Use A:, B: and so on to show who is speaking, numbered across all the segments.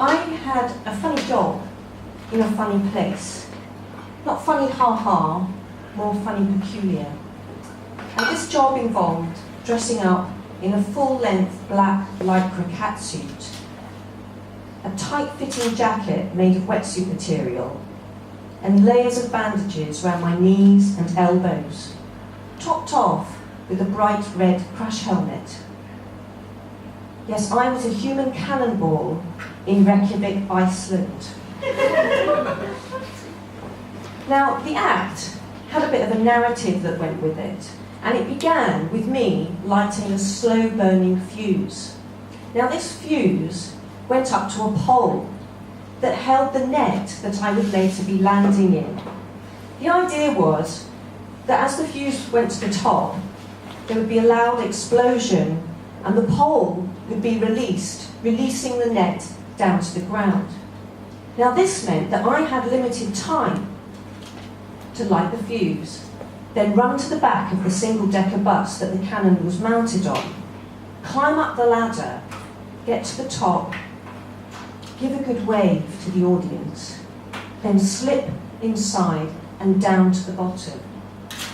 A: I had a funny job in a funny place. Not funny ha-ha, more funny peculiar. And this job involved dressing up in a full-length black lycra catsuit, a tight-fitting jacket made of wetsuit material, and layers of bandages around my knees and elbows, topped off with a bright red crash helmet. Yes, I was a human cannonball in Reykjavik, Iceland. Now, the act had a bit of a narrative that went with it, and it began with me lighting a slow-burning fuse. Now, this fuse went up to a pole that held the net that I would later be landing in. The idea was that as the fuse went to the top, there would be a loud explosion and the pole would be released, releasing the net down to the ground. Now this meant that I had limited time to light the fuse, then run to the back of the single-decker bus that the cannon was mounted on, climb up the ladder, get to the top, give a good wave to the audience, then slip inside and down to the bottom.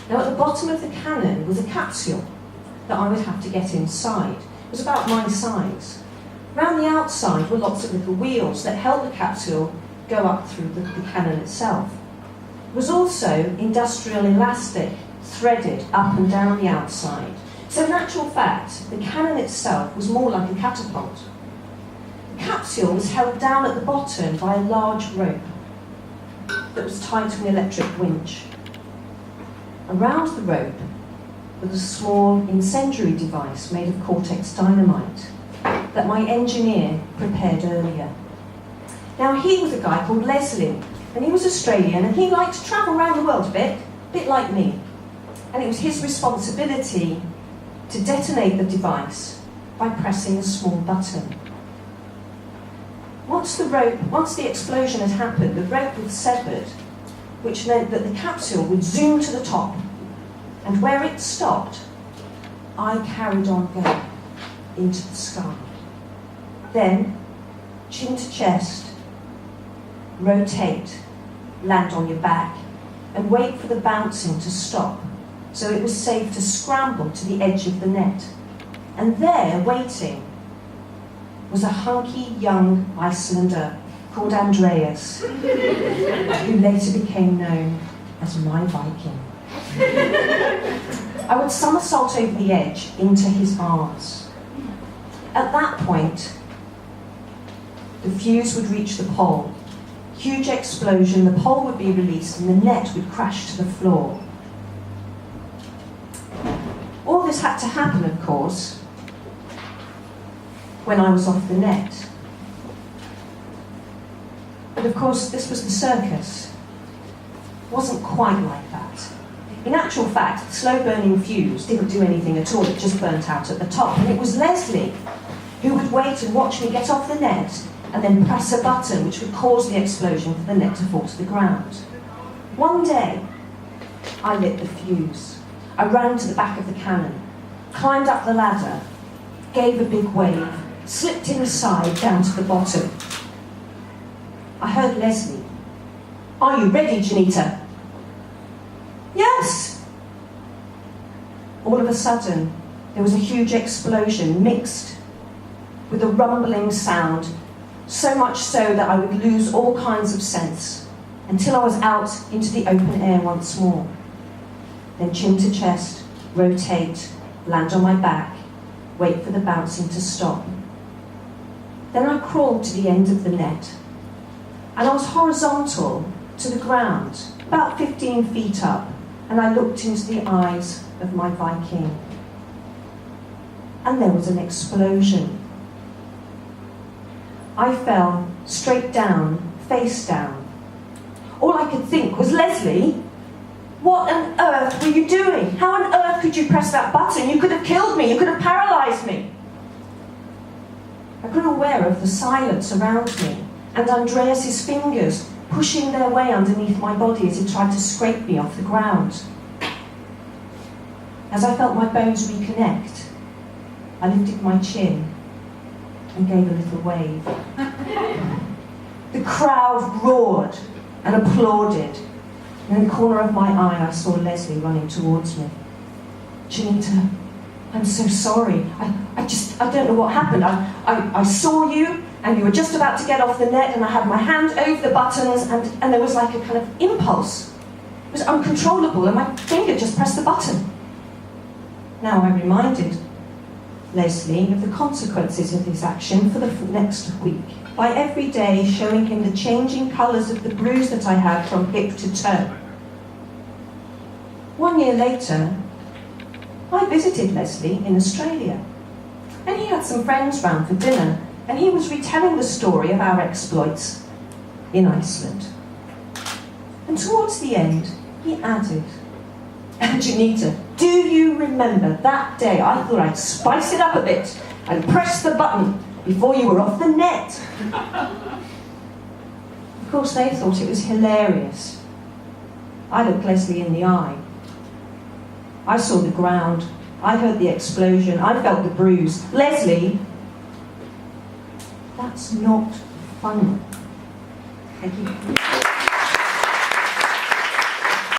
A: Now at the bottom of the cannon was a capsule that I would have to get inside. It was about my size. Around the outside were lots of little wheels that held the capsule go up through the cannon itself. It was also industrial elastic threaded up and down the outside. So in actual fact, the cannon itself was more like a catapult. The capsule was held down at the bottom by a large rope that was tied to an electric winch. Around the rope was a small incendiary device made of Cortex dynamite that my engineer prepared earlier. Now he was a guy called Leslie, and he was Australian, and he liked to travel around the world a bit like me. And it was his responsibility to detonate the device by pressing a small button. Once the explosion had happened, the rope was severed, which meant that the capsule would zoom to the top, and where it stopped, I carried on going into the sky. Then, chin to chest, rotate, land on your back, and wait for the bouncing to stop, so it was safe to scramble to the edge of the net. And there, waiting, was a hunky young Icelander called Andreas, who later became known as my Viking. I would somersault over the edge into his arms. At that point, the fuse would reach the pole. Huge explosion, the pole would be released and the net would crash to the floor. All this had to happen, of course, when I was off the net. But of course, this was the circus. It wasn't quite like that. In actual fact, the slow-burning fuse didn't do anything at all, it just burnt out at the top. And it was Leslie who would wait and watch me get off the net and then press a button which would cause the explosion for the net to fall to the ground. One day, I lit the fuse. I ran to the back of the cannon, climbed up the ladder, gave a big wave, slipped inside down to the bottom. I heard Leslie. "Are you ready, Jannita?" "Yes." All of a sudden, there was a huge explosion mixed with a rumbling sound, so much so that I would lose all kinds of sense until I was out into the open air once more. Then chin to chest, rotate, land on my back, wait for the bouncing to stop. Then I crawled to the end of the net, and I was horizontal to the ground, about 15 feet up, and I looked into the eyes of my Viking. And there was an explosion. I fell straight down, face down. All I could think was, "Leslie, what on earth were you doing? How on earth could you press that button? You could have killed me, you could have paralysed me." I grew aware of the silence around me and Andreas's fingers pushing their way underneath my body as he tried to scrape me off the ground. As I felt my bones reconnect, I lifted my chin and gave a little wave. The crowd roared and applauded. And in the corner of my eye, I saw Leslie running towards me. Jannita, I'm so sorry. I don't know what happened. I saw you, and you were just about to get off the net, and I had my hand over the buttons, and there was like a kind of impulse. It was uncontrollable, and my finger just pressed the button. Now I reminded Leslie of the consequences of his action for the next week, by every day showing him the changing colours of the bruise that I had from hip to toe. 1 year later, I visited Leslie in Australia, and he had some friends round for dinner, and he was retelling the story of our exploits in Iceland. And towards the end, he added, Jannita, do you remember that day I thought I'd spice it up a bit and press the button before you were off the net? Of course, they thought it was hilarious. I looked Leslie in the eye. I saw the ground. I heard the explosion. I felt the bruise. Leslie, that's not funny. Thank you.